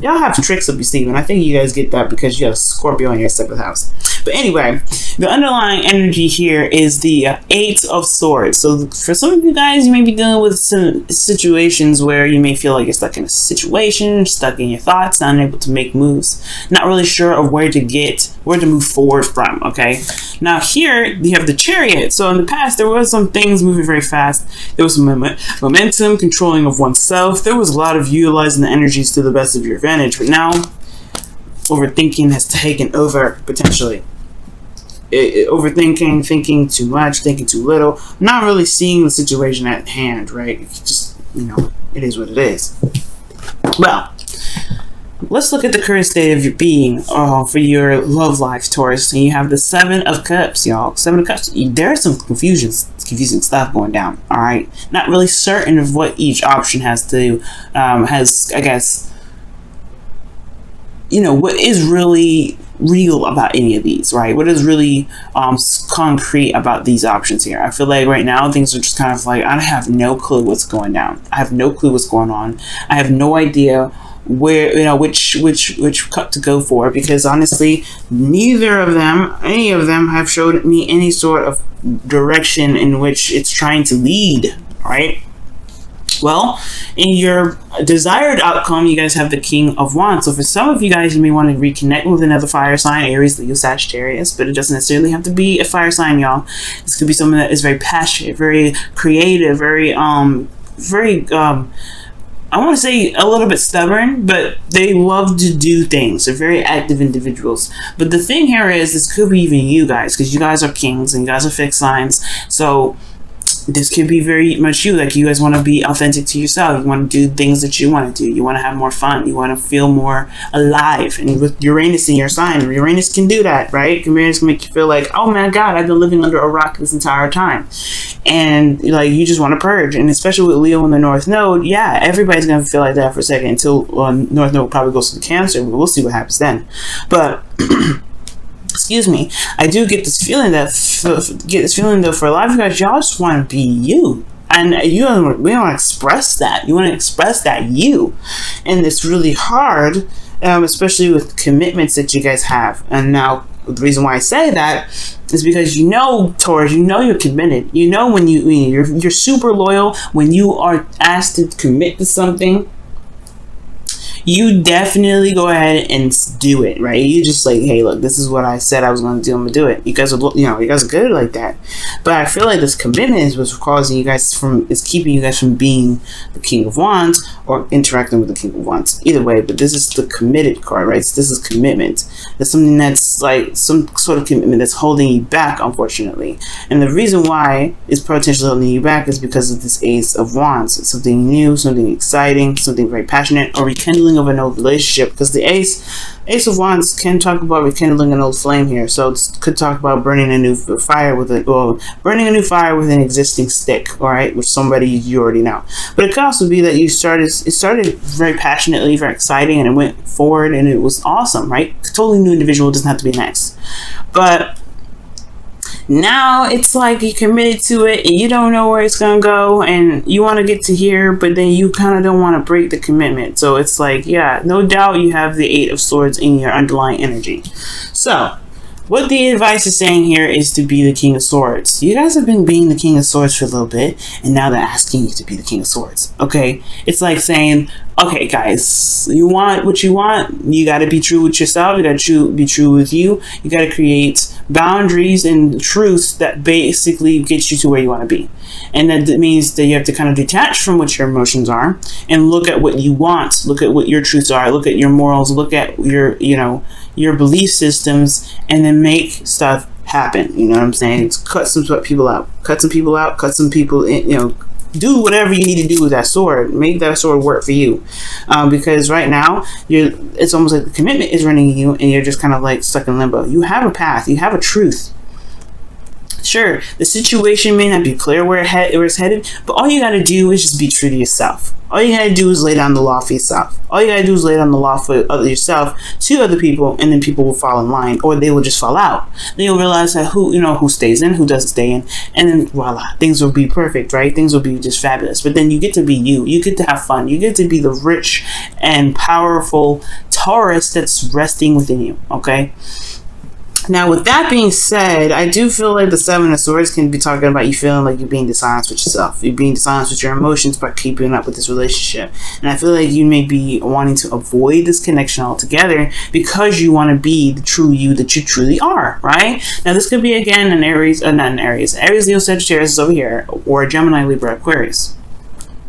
Y'all have tricks up your sleeve, and I think you guys get that because you have Scorpio in your 7th house. But anyway, the underlying energy here is the 8 of Swords. So for some of you guys, you may be dealing with some situations where you may feel like you're stuck in a situation, stuck in your thoughts, not able to make moves, not really sure of where to move forward from, okay? Now here, you have the Chariot. So in the past, there was some things moving very fast. There was some momentum, controlling of oneself. There was a lot of utilizing the energies to the best of your advantage. But now, overthinking has taken over, potentially. Overthinking, thinking too much, thinking too little, not really seeing the situation at hand, right? It's just, it is what it is. Well, let's look at the current state of your being for your love life, Taurus. And you have the 7 of Cups, y'all. 7 of Cups. There's some confusing stuff going down, all right? Not really certain of what each option has, I guess, what is really real about any of these, right? What is really concrete about these options here? I feel like right now things are just kind of like, I have no clue what's going down. I have no clue what's going on. I have no idea where, which cup to go for, because honestly, any of them have showed me any sort of direction in which it's trying to lead, right? Well, in your desired outcome, you guys have the King of Wands. So for some of you guys, you may want to reconnect with another fire sign, Aries, Leo, Sagittarius, but it doesn't necessarily have to be a fire sign, y'all. This could be someone that is very passionate, very creative, very, I want to say a little bit stubborn, but they love to do things. They're very active individuals. But the thing here is, this could be even you guys, because you guys are kings and you guys are fixed signs. So this could be very much you. Like, you guys want to be authentic to yourself. You want to do things that you want to do. You want to have more fun. You want to feel more alive. And with Uranus in your sign, Uranus can do that, right? Uranus can make you feel like, oh my God, I've been living under a rock this entire time. And like, you just want to purge. And especially with Leo in the North Node, yeah, everybody's going to feel like that for a second until North Node probably goes to the Cancer. But we'll see what happens then. But excuse me, I do get this feeling that for a lot of you guys, y'all just want to be you, and we want to express that. You want to express that you, and it's really hard, especially with commitments that you guys have. And now the reason why I say that is because Taurus, you're committed. When you're super loyal. When you are asked to commit to something, you definitely go ahead and do it, right? You just like, hey, look, this is what I said I was going to do. I'm going to do it. You guys are, you guys are good like that. But I feel like this commitment is what's causing you guys is keeping you guys from being the King of Wands or interacting with the King of Wands. Either way, but this is the committed card, right? So this is commitment. That's something that's like some sort of commitment that's holding you back, unfortunately. And the reason why it's potentially holding you back is because of this Ace of Wands. It's something new, something exciting, something very passionate, or rekindling of an old relationship, because the Ace of Wands can talk about rekindling an old flame here. So it could talk about burning a new fire with an existing stick, all right, with somebody you already know. But it could also be that it started very passionately, very exciting, and it went forward and it was awesome, right? Totally new individual, doesn't have to be an ex. But now it's like you committed to it and you don't know where it's gonna go, and you want to get to here, but then you kind of don't want to break the commitment. So it's like, yeah, no doubt you have the 8 of Swords in your underlying energy. So what the advice is saying here is to be the King of Swords. You guys have been being the King of Swords for a little bit, and now they're asking you to be the King of Swords. Okay, it's like saying, okay, guys, you want what you want. You got to be true with yourself. You got to be true with you. You got to create boundaries and truths that basically get you to where you want to be. And that means that you have to kind of detach from what your emotions are and look at what you want. Look at what your truths are. Look at your morals. Look at your, your belief systems, and then make stuff happen. You know what I'm saying? It's cut some people out. Cut some people out. Cut some people in, do whatever you need to do with that sword. Make that sword work for you, because right now it's almost like the commitment is running you, and you're just kind of like stuck in limbo. You have a path, you have a truth Sure, the situation may not be clear where it's headed, but all you gotta do is just be true to yourself. All you gotta do is lay down the law for yourself. All you gotta do is lay down the law for yourself to other people, and then people will fall in line, or they will just fall out. Then you'll realize that who stays in, who doesn't stay in, and then voila, things will be perfect, right? Things will be just fabulous. But then you get to be you. You get to have fun. You get to be the rich and powerful Taurus that's resting within you. Okay. Now, with that being said, I do feel like the Seven of Swords can be talking about you feeling like you're being dishonest with yourself. You're being dishonest with your emotions by keeping up with this relationship. And I feel like you may be wanting to avoid this connection altogether because you want to be the true you that you truly are, right? Now, this could be, again, an Aries, not an Aries. Aries, Leo, Sagittarius is over here, or Gemini, Libra, Aquarius.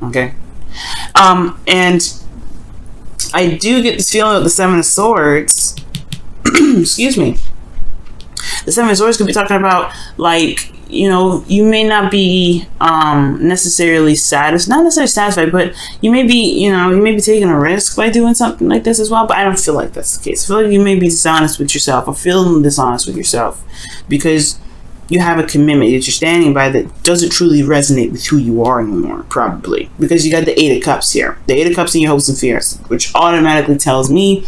Okay? And I do get this feeling of the Seven of Swords. Excuse me. The Seven of Swords could be talking about, like, you may not be necessarily not necessarily satisfied, but you may be taking a risk by doing something like this as well. But I don't feel like that's the case. I feel like you may be dishonest with yourself, or feeling dishonest with yourself, because you have a commitment that you're standing by that doesn't truly resonate with who you are anymore, probably. Because you got the Eight of Cups here. The Eight of Cups in your hopes and fears, which automatically tells me,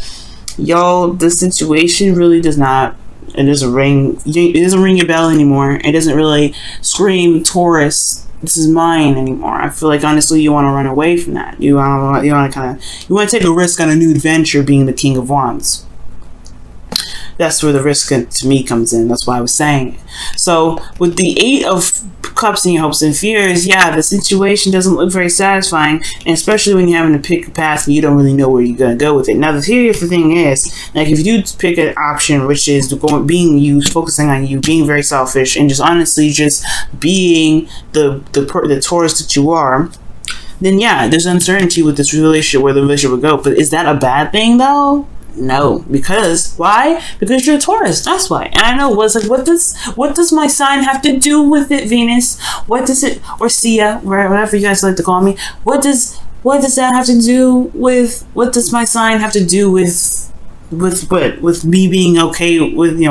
yo, this situation really does not... It doesn't ring your bell anymore. It doesn't really scream Taurus, this is mine anymore. I feel like, honestly, you want to run away from that. You want to take a risk on a new adventure, being the King of Wands. That's where the risk to me comes in. That's why I was saying it. So with the Eight of Cups in your hopes and fears, yeah, the situation doesn't look very satisfying, and especially when you're having to pick a path and you don't really know where you're going to go with it. Now, the thing is, like, if you do pick an option which is being you, focusing on you, being very selfish, and just honestly just being the Taurus that you are, then yeah, there's uncertainty with this relationship, where the relationship would go. But is that a bad thing, though? No, because why? Because you're a Taurus. That's why. And I know what does my sign have to do with it, Venus? What does it, or Sia, whatever you guys like to call me? What does that have to do with? What does my sign have to do with what? With me being okay with an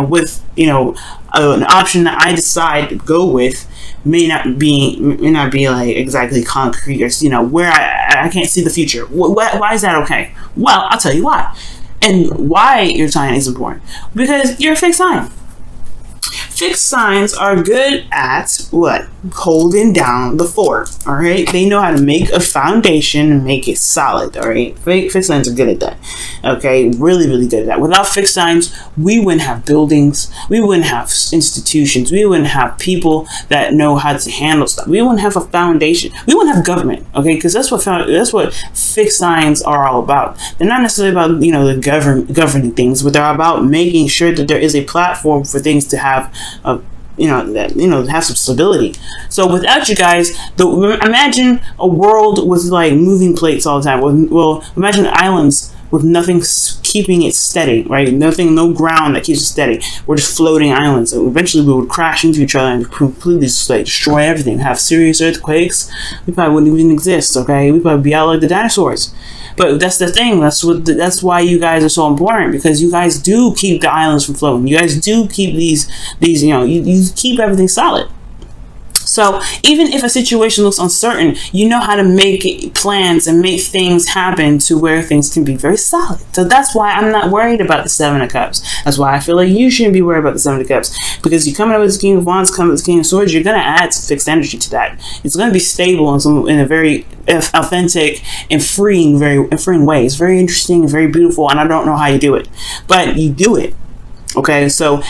option that I decide to go with may not be like exactly concrete, or where I can't see the future. Why is that okay? Well, I'll tell you why. And why your sign is important. Because you're a fixed sign. Fixed signs are good at what? Holding down the fort. Alright? They know how to make a foundation and make it solid. Alright? Fixed signs are good at that. Okay? Really, really good at that. Without fixed signs, we wouldn't have buildings. We wouldn't have institutions. We wouldn't have people that know how to handle stuff. We wouldn't have a foundation. We wouldn't have government. Okay? Because that's what fixed signs are all about. They're not necessarily about, the governing things, but they're about making sure that there is a platform for things to have have some stability. So without you guys, imagine a world with like moving plates all the time. Well, imagine islands with nothing keeping it steady, right? No ground that keeps it steady. We're just floating islands. And eventually we would crash into each other and completely just like destroy everything, have serious earthquakes. We probably wouldn't even exist, okay? We'd probably be out like the dinosaurs. But that's the thing. That's why you guys are so important, because you guys do keep the islands from floating. You guys do keep these you keep everything solid. So even if a situation looks uncertain, you know how to make plans and make things happen to where things can be very solid. So that's why I'm not worried about the Seven of Cups. That's why I feel like you shouldn't be worried about the Seven of Cups, because you coming up with the King of Wands, coming up with the King of Swords, you're going to add some fixed energy to that. It's going to be stable in a very authentic and freeing way. It's very interesting and very beautiful, and I don't know how you do it, but you do it. Okay, so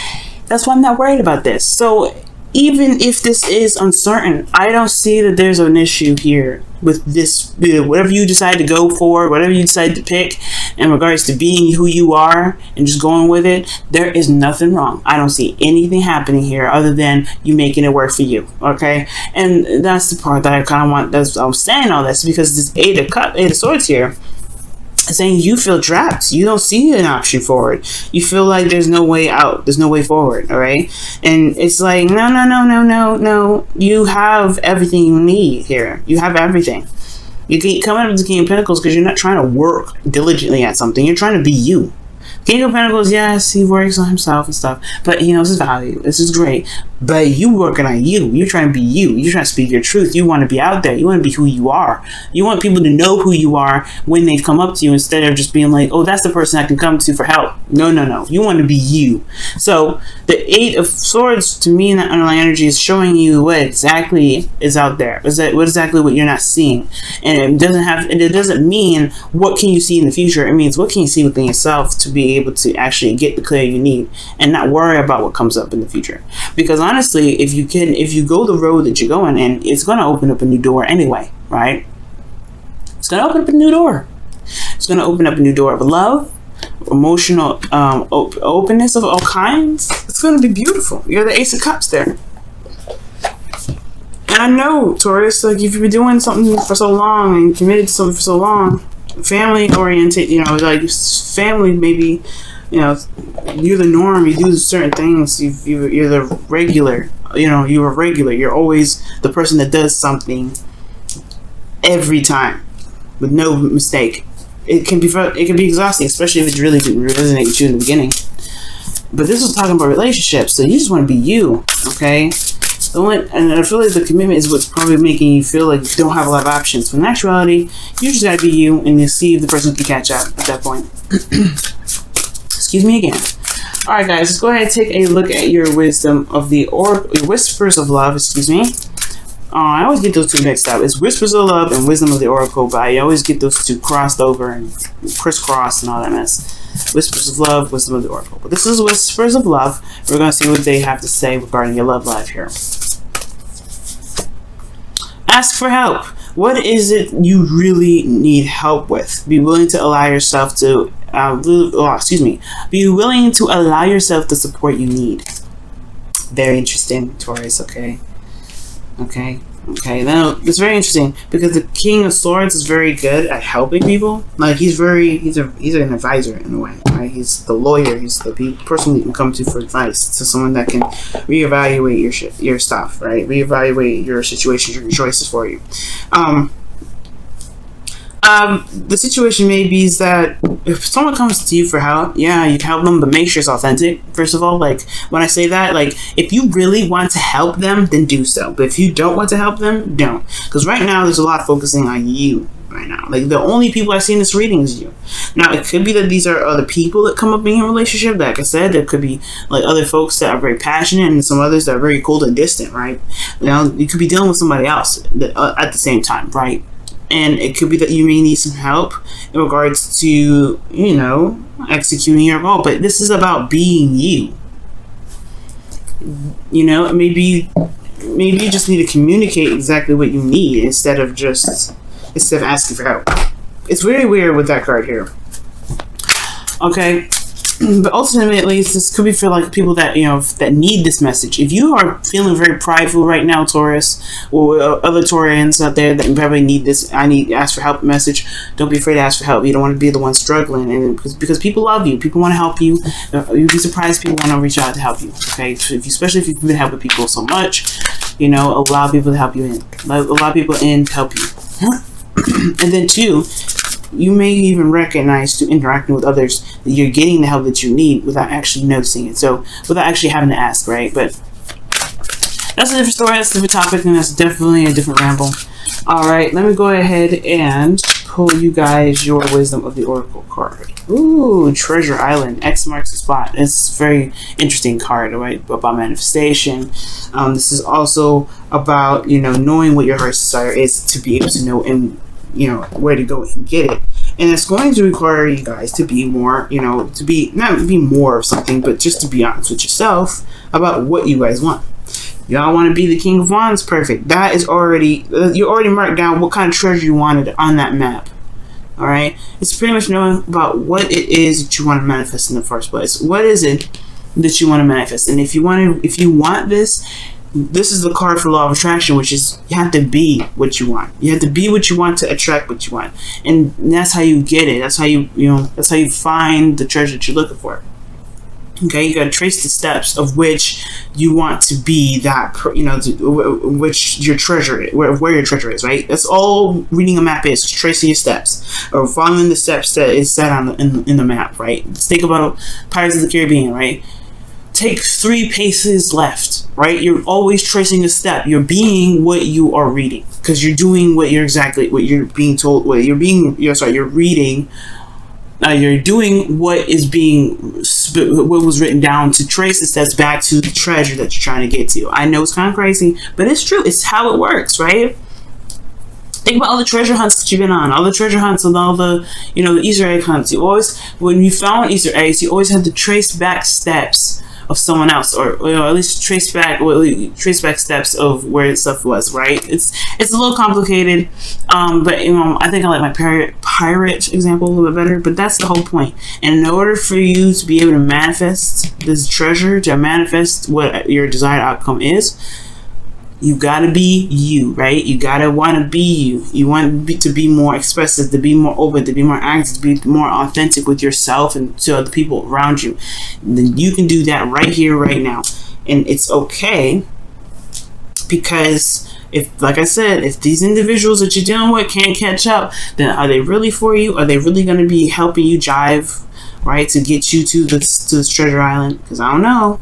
that's why I'm not worried about this. So even if this is uncertain, I don't see that there's an issue here with this. Whatever you decide to go for, whatever you decide to pick in regards to being who you are and just going with it, there is nothing wrong. I don't see anything happening here other than you making it work for you. Okay, and that's the part that I kind of want. I'm saying all this because this Eight of Swords here, saying you feel trapped. You don't see an option forward. You feel like there's no way out. There's no way forward. All right. And it's like, no. You have everything you need here. You have everything. You keep coming up with the King of Pentacles because you're not trying to work diligently at something. You're trying to be you. King of Pentacles, yes, he works on himself and stuff, but he knows his value. This is great. But you working on you. You're trying to be you. You're trying to speak your truth. You want to be out there. You want to be who you are. You want people to know who you are when they come up to you, instead of just being like, oh, that's the person I can come to for help. No, no, no. You want to be you. So the Eight of Swords, to me, in that underlying energy, is showing you what exactly is out there. What exactly what you're not seeing. And it doesn't mean what can you see in the future. It means what can you see within yourself to be able to actually get the clarity you need and not worry about what comes up in the future. Because honestly, if you go the road that you're going in, it's going to open up a new door anyway, right? It's going to open up a new door. It's going to open up a new door of love, emotional openness of all kinds. It's going to be beautiful. You're the Ace of Cups there. And I know, Taurus, like, if you've been doing something for so long and committed to something for so long, family oriented, you know, like family maybe, you know, you're the norm. You do certain things. You're the regular. You know, you're a regular. You're always the person that does something every time with no mistake. It can be exhausting, especially if it really didn't resonate with you in the beginning. But this is talking about relationships, so you just want to be you, okay? And I feel like the commitment is what's probably making you feel like you don't have a lot of options. But in actuality, you just gotta be you, and you see if the person can catch up at that point. Excuse me again. All right, guys, let's go ahead and take a look at your wisdom of the your whispers of love. Excuse me. I always get those two mixed up. It's whispers of love and wisdom of the oracle, but I always get those two crossed over and crisscrossed and all that mess. Whispers of love, wisdom of the oracle. But this is whispers of love. We're going to see what they have to say regarding your love life here. Ask for help. What is it you really need help with? Be willing to allow yourself to be willing to allow yourself the support you need. Very interesting, Taurus. Okay. Now it's very interesting because the King of Swords is very good at helping people. Like he's an advisor in a way, right? He's the lawyer. He's the person you can come to for advice. To someone that can reevaluate your stuff, right? Reevaluate your situations, your choices for you. The situation may be is that if someone comes to you for help, yeah, you can help them, but make sure it's authentic. First of all, like when I say that, like if you really want to help them, then do so. But if you don't want to help them, don't. Because right now there's a lot focusing on you right now. Like the only people I see in this reading is you. Now it could be that these are other people that come up in your relationship. Like I said, there could be like other folks that are very passionate and some others that are very cold and distant, right? You know, you could be dealing with somebody else at the same time, right? And it could be that you may need some help in regards to, you know, executing your goal. But this is about being you. You know, maybe you just need to communicate exactly what you need instead of asking for help. It's very weird with that card here. Okay. But ultimately, at least, this could be for like people that, you know, that need this message. If you are feeling very prideful right now, Taurus, or other Taurians out there that probably need this, ask for help message, don't be afraid to ask for help. You don't want to be the one struggling, and because people love you, people want to help you. You'd be surprised people want to reach out to help you. Okay, especially if you've been helping people so much, you know, allow people to help you in, allow people in to help you, and then two. You may even recognize through interacting with others that you're getting the help that you need without actually noticing it. So without actually having to ask, right? But that's a different story, that's a different topic, and that's definitely a different ramble. Alright, let me go ahead and pull you guys your wisdom of the oracle card. Ooh, Treasure Island. X marks the spot. It's a very interesting card, right? About manifestation. This is also about, you know, knowing what your heart's desire is to be able to know and, you know, where to go and get it. And it's going to require you guys to be more, you know, to be not be more of something, but just to be honest with yourself about what you guys want. Y'all want to be the King of Wands? Perfect. That is already, you already marked down what kind of treasure you wanted on that map. All right, it's pretty much knowing about what it is that you want to manifest in the first place. What is it that you want to manifest? And if you want this is the card for law of attraction, which is you have to be what you want. You have to be what you want to attract what you want, and that's how you get it. That's how that's how you find the treasure that you're looking for. Okay, you got to trace the steps of which you want to be that, you know, which your treasure is, where your treasure is, right? That's all reading a map is tracing your steps or following the steps that is set on in the map, right? Let's think about Pirates of the Caribbean, right? take 3 paces left, right? You're always tracing a step. You're being what you are reading, because you're doing what you're being told. You're reading. You're doing what was written down to trace the steps back to the treasure that you're trying to get to. I know it's kind of crazy, but it's true. It's how it works, right? Think about all the treasure hunts that you've been on, all the treasure hunts and all the, the Easter egg hunts. You always, when you found Easter eggs, you always had to trace back steps of someone else, or at least trace back steps of where stuff was, right? It's a little complicated, but I think I like my pirate example a little bit better. But that's the whole point. And in order for you to be able to manifest this treasure, to manifest what your desired outcome is, you gotta be you, right? You gotta want to be you. You want to be more expressive, to be more open, to be more active, to be more authentic with yourself and to other people around you. Then you can do that right here, right now. And it's okay, because like I said, if these individuals that you're dealing with can't catch up, then are they really for you? Are they really going to be helping you jive, right, to get you to this treasure island? Because I don't know.